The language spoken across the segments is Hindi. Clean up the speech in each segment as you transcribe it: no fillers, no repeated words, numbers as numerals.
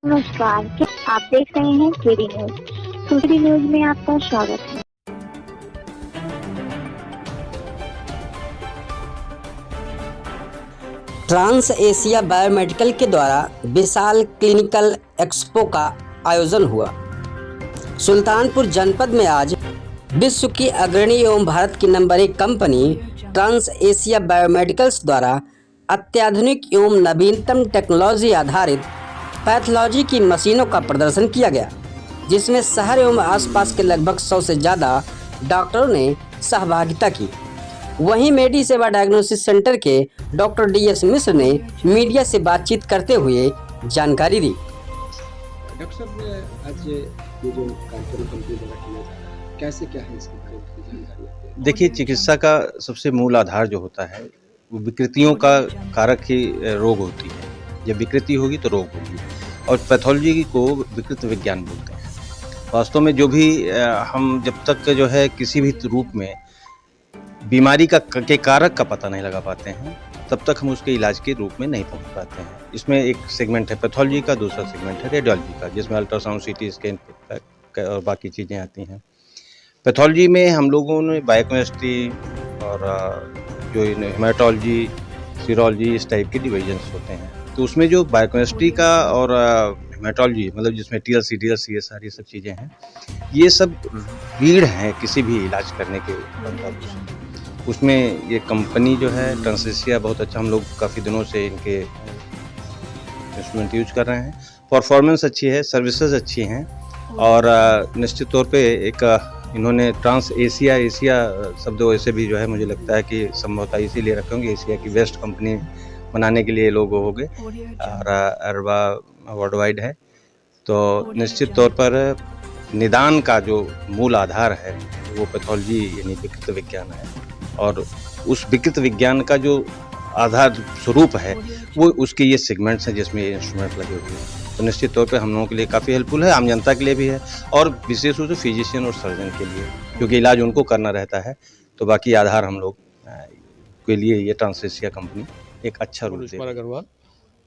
नमस्कार, क्या आप देख रहे हैं केडी न्यूज। केडी न्यूज में आपका स्वागत है। ट्रांस एशिया बायोमेडिकल के द्वारा विशाल क्लिनिकल एक्सपो का आयोजन हुआ। सुल्तानपुर जनपद में आज विश्व की अग्रणी एवं भारत की नंबर 1 कंपनी ट्रांस एशिया बायोमेडिकल्स द्वारा अत्याधुनिक एवं नवीनतम टेक्नोलॉजी आधारित पैथोलॉजी की मशीनों का प्रदर्शन किया गया, जिसमें शहर एवं आसपास के लगभग 100 से ज़्यादा डॉक्टरों ने सहभागिता की। वहीं मेडी सेवा डायग्नोसिस सेंटर के डॉक्टर DS मिश्र ने मीडिया से बातचीत करते हुए जानकारी दी। डॉक्टर साहब, आज ये जो कार्यक्रम कंपनी द्वारा किया जा रहा है, कैसे क्या है इसके बारे में जानकारी? देखिए, चिकित्सा का सबसे मूल आधार जो होता है वो विकृतियों का कारक ही रोग होती है। जब विकृति होगी तो रोग होगी, और पैथोलॉजी को विकृत विज्ञान बोलते हैं। वास्तव में जो भी हम जब तक जो है किसी भी रूप में बीमारी के कारक का पता नहीं लगा पाते हैं, तब तक हम उसके इलाज के रूप में नहीं पहुंच पाते हैं। इसमें एक सेगमेंट है पैथोलॉजी का, दूसरा सेगमेंट है रेडियोलॉजी का, जिसमें अल्ट्रासाउंड, CT स्कैन और बाकी चीज़ें आती हैं। पैथोलॉजी में हम लोगों ने बायोकेमिस्ट्री और जो हेमाटोलॉजी, सीरोलॉजी, इस टाइप के डिवीजन्स होते हैं। तो उसमें जो बायोकेमिस्ट्री का और हेमाटोलॉजी, मतलब जिसमें TLC, DLC, ये सारी सब चीज़ें हैं, ये सब रीढ़ हैं किसी भी इलाज करने के मतलब। उसमें ये कंपनी जो है ट्रांस एशिया बहुत अच्छा, हम लोग काफ़ी दिनों से इनके इंस्ट्रूमेंट यूज कर रहे हैं। परफॉर्मेंस अच्छी है, सर्विसेज अच्छी हैं, और निश्चित तौर पे एक इन्होंने ट्रांस एशिया शब्द वैसे भी जो है मुझे लगता है कि संभवतः इसीलिए रखे होंगे, एशिया की बेस्ट कंपनी बनाने के लिए लोग हो गए, और अरबा वर्ल्ड वाइड है। तो निश्चित तौर पर निदान का जो मूल आधार है वो पैथोलॉजी यानी विकृत विज्ञान है, और उस विकृत विज्ञान का जो आधार स्वरूप है वो उसके ये सेगमेंट्स हैं जिसमें ये इंस्ट्रूमेंट लगे हुए हैं। तो निश्चित तौर पे हम लोगों के लिए काफ़ी हेल्पफुल है, आम जनता के लिए भी है, और विशेष रूप से फिजिशियन और सर्जन के लिए, क्योंकि इलाज उनको करना रहता है। तो बाकी आधार हम लोग के लिए ये ट्रांस एशिया कंपनी एक अच्छा रूल है। अग्रवाल,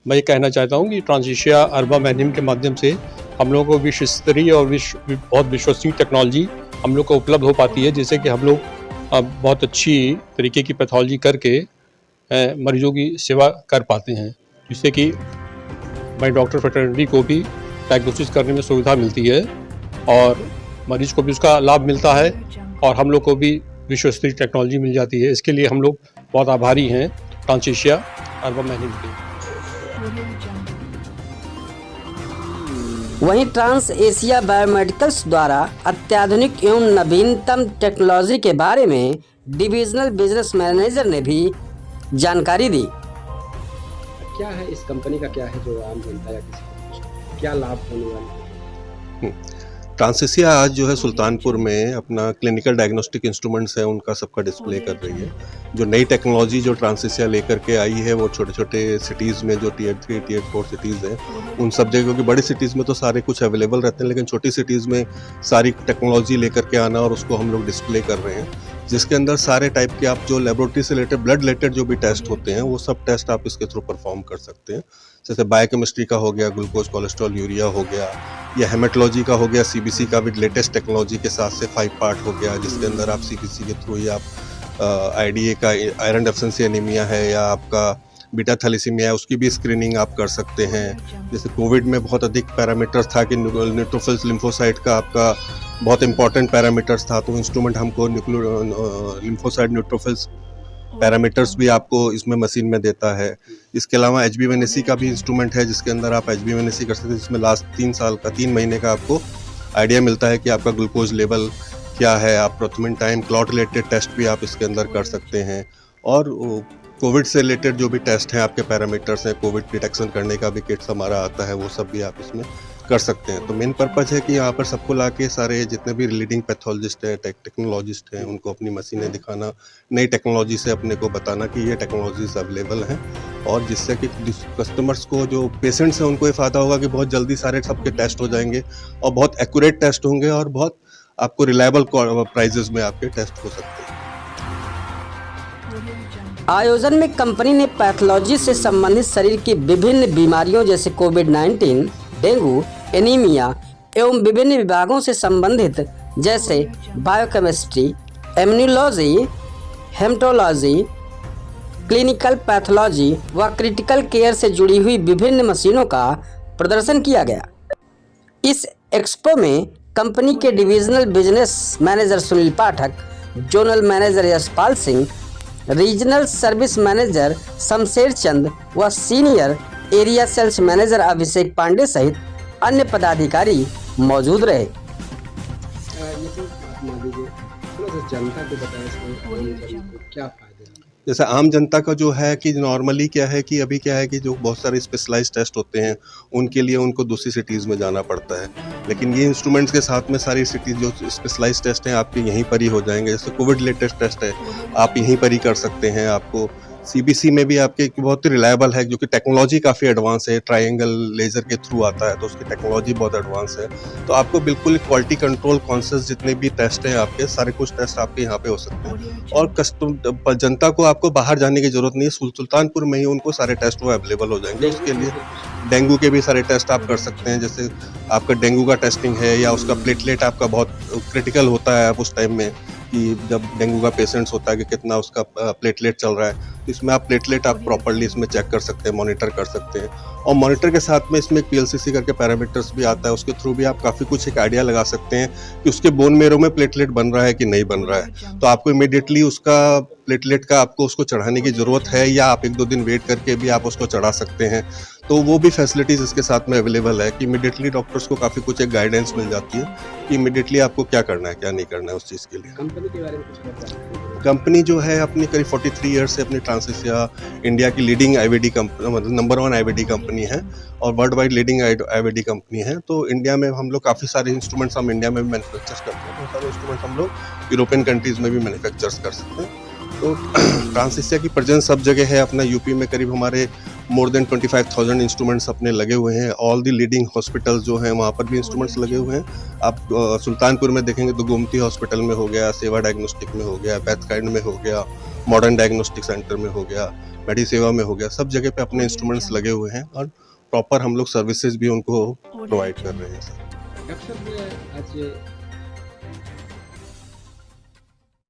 मैं ये कहना चाहता हूँ कि ट्रांस एशिया अर्बा मैग्निम के माध्यम से हम लोगों को विश्व स्तरीय और बहुत विश्वसनीय टेक्नोलॉजी हम लोग को उपलब्ध हो पाती है, जिससे कि हम लोग बहुत अच्छी तरीके की पैथोलॉजी करके मरीजों की सेवा कर पाते हैं, जिससे कि भाई डॉक्टर फ्रेटर्निटी को भी डायग्नोसिस करने में सुविधा मिलती है, और मरीज को भी उसका लाभ मिलता है, और हम लोग को भी विश्व स्तरीय टेक्नोलॉजी मिल जाती है। इसके लिए हम लोग बहुत आभारी हैं ट्रांस एशिया अर्बा मैग्निम के। वहीं ट्रांस एशिया बायोमेडिकल्स द्वारा अत्याधुनिक एवं नवीनतम टेक्नोलॉजी के बारे में डिविजनल बिजनेस मैनेजर ने भी जानकारी दी। क्या है इस कंपनी का, क्या है जो आम जनता या किसी को क्या लाभ होने वाला है? ट्रांस एशिया आज जो है सुल्तानपुर में अपना क्लिनिकल डायग्नोस्टिक इंस्ट्रूमेंट्स है उनका सबका डिस्प्ले कर रही है। जो नई टेक्नोलॉजी जो ट्रांस एशिया लेकर के आई है वो छोटे छोटे सिटीज़ में, जो Tier 3, Tier 4 सिटीज़ हैं, उन सब जगह, क्योंकि बड़ी सिटीज़ में तो सारे कुछ अवेलेबल रहते हैं, लेकिन छोटी सिटीज़ में सारी टेक्नोलॉजी लेकर के आना और उसको हम लोग डिस्प्ले कर रहे हैं, जिसके अंदर सारे टाइप के आप जो लेबोरेटरी से रिलेटेड, ब्लड रिलेटेड जो भी टेस्ट होते हैं वो सब टेस्ट आप इसके थ्रू परफॉर्म कर सकते हैं। जैसे बायोकेमिस्ट्री का हो गया, ग्लूकोज, कोलेस्ट्रॉल, यूरिया हो गया, या हेमेटोलॉजी का हो गया, CBC का भी लेटेस्ट टेक्नोलॉजी के साथ से 5 पार्ट हो गया, जिसके अंदर आप CBC के थ्रू ही आप IDA का आयरन डेफिशिएंसी एनीमिया है या आपका बीटा थैलेसीमिया है, उसकी भी स्क्रीनिंग आप कर सकते हैं। जैसे कोविड में बहुत अधिक पैरामीटर्स था कि न्यूट्रोफिल्स, लिम्फोसाइट का आपका बहुत इंपॉर्टेंट पैरामीटर्स था, तो इंस्ट्रूमेंट हमको लिम्फोसाइट, न्यूट्रोफिल्स पैरामीटर्स भी आपको इसमें मशीन में देता है। इसके अलावा HbA1c का भी इंस्ट्रूमेंट है, जिसके अंदर आप HbA1c कर सकते हैं, जिसमें लास्ट 3 महीने का आपको आइडिया मिलता है कि आपका ग्लूकोज लेवल क्या है। आप प्रोथमिन टाइम, क्लॉट रिलेटेड टेस्ट भी आप इसके अंदर कर सकते हैं, और कोविड से रिलेटेड जो भी टेस्ट हैं, आपके पैरामीटर्स हैं, कोविड डिटेक्शन करने का भी किट्स हमारा आता है, वो सब भी आप इसमें कर सकते हैं। तो मेन पर्पज़ है कि यहाँ पर सबको लाके सारे जितने भी लीडिंग पैथोलॉजिस्ट हैं, टेक्नोलॉजिस्ट हैं, उनको अपनी मशीनें दिखाना, नई टेक्नोलॉजी से अपने को बताना कि ये टेक्नोलॉजीज अवेलेबल हैं, और जिससे कि कस्टमर्स को, जो पेशेंट्स हैं, उनको ये फ़ायदा होगा कि बहुत जल्दी सारे सबके टेस्ट हो जाएंगे, और बहुत एक्यूरेट टेस्ट होंगे, और बहुत आपको रिलायबल प्राइजेस में आपके टेस्ट हो सकते हैं। आयोजन में कंपनी ने पैथोलॉजी से संबंधित शरीर की विभिन्न बीमारियों जैसे कोविड-19, डेंगू, एनीमिया एवं विभिन्न विभागों से संबंधित जैसे biochemistry, immunology, haematology, clinical pathology व क्रिटिकल केयर से जुड़ी हुई विभिन्न मशीनों का प्रदर्शन किया गया। इस एक्सपो में कंपनी के divisional business manager Sunil Pathak, zonal manager Yashpal Singh, regional service manager Shamsher Chand व senior area sales manager Abhishek Pandey सहित अन्य पदाधिकारी मौजूद रहे। ये तो आप मान लीजिए थोड़ा सा जनता को बताएं इसमें आम जन को क्या फायदे हैं। जैसे आम जनता का जो है कि नॉर्मली क्या है कि अभी क्या है कि जो बहुत सारे स्पेशलाइज्ड टेस्ट होते हैं उनके लिए उनको दूसरी सिटीज़ में जाना पड़ता है, लेकिन ये इंस्ट्रूमेंट्स के साथ में सारी सिटीज़ जो स्पेशलाइज्ड टेस्ट हैं आपके यहीं पर ही हो जाएंगे। जैसे कोविड लेटेस्ट टेस्ट है आप यहीं पर ही कर सकते हैं। आपको सीबीसी में भी आपके बहुत ही रिलायबल है, जो कि टेक्नोलॉजी काफ़ी एडवांस है, ट्रायंगल लेज़र के थ्रू आता है तो उसकी टेक्नोलॉजी बहुत एडवांस है। तो आपको बिल्कुल क्वालिटी कंट्रोल कॉन्शियस जितने भी टेस्ट हैं आपके सारे कुछ टेस्ट आपके यहाँ पे हो सकते हैं। और जनता को आपको बाहर जाने की ज़रूरत नहीं है, सुल्तानपुर में ही उनको सारे टेस्ट वो अवेलेबल हो जाएंगे। उसके लिए डेंगू के भी सारे टेस्ट आप कर सकते हैं। जैसे आपका डेंगू का टेस्टिंग है या उसका प्लेटलेट आपका बहुत क्रिटिकल होता है उस टाइम में कि जब डेंगू का पेशेंट्स होता है कि कितना उसका प्लेटलेट चल रहा है, तो इसमें आप प्लेटलेट आप प्रॉपर्ली इसमें चेक कर सकते हैं, मॉनिटर कर सकते हैं। और मॉनिटर के साथ में इसमें एक पीएलसीसी करके पैरामीटर्स भी आता है, उसके थ्रू भी आप काफ़ी कुछ एक आइडिया लगा सकते हैं कि उसके बोन मेरो में प्लेटलेट बन रहा है कि नहीं बन रहा है। तो आपको इमीडिएटली उसका प्लेटलेट का आपको उसको चढ़ाने की ज़रूरत है या आप 1-2 दिन वेट करके भी आप उसको चढ़ा सकते हैं। तो वो भी फैसिलिटीज़ इसके साथ में अवेलेबल है कि इमीडिएटली डॉक्टर्स को काफ़ी कुछ एक गाइडेंस मिल जाती है कि इमीडिएटली आपको क्या करना है क्या नहीं करना है उस चीज़ के लिए। कंपनी के बारे में कुछ बताएं। कंपनी जो है अपनी करीब 43 ईयर्स से अपनी ट्रांसिसिया इंडिया की लीडिंग आईवीडी कंपनी, मतलब नंबर 1 आईवीडी कंपनी है और world wide leading IVD company है। तो इंडिया में हम लोग काफ़ी सारे इंस्ट्रूमेंट्स हम इंडिया में भी मैन्युफैक्चर करते हैं, बहुत सारे इंस्ट्रूमेंट्स हम लोग यूरोपियन कंट्रीज़ में भी मैन्युफैक्चर कर सकते हैं। तो ट्रांसिसिया की प्रेजेंस सब जगह है। अपना यूपी में करीब हमारे मोर देन 25,000 इंस्ट्रूमेंट्स अपने लगे हुए हैं। ऑल दी लीडिंग हॉस्पिटल्स जो हैं वहाँ पर भी इंस्ट्रूमेंट्स लगे हुए हैं। आप सुल्तानपुर में देखेंगे तो गोमती हॉस्पिटल में हो गया, सेवा डायग्नोस्टिक में हो गया, बेथकाइंड में हो गया, मॉडर्न डायग्नोस्टिक सेंटर में हो गया, मेडिसेवा में हो गया, सब जगह पे अपने इंस्ट्रूमेंट्स लगे हुए हैं और प्रॉपर हम लोग सर्विसेज भी उनको प्रोवाइड कर रहे हैं। डॉक्टर साहब आज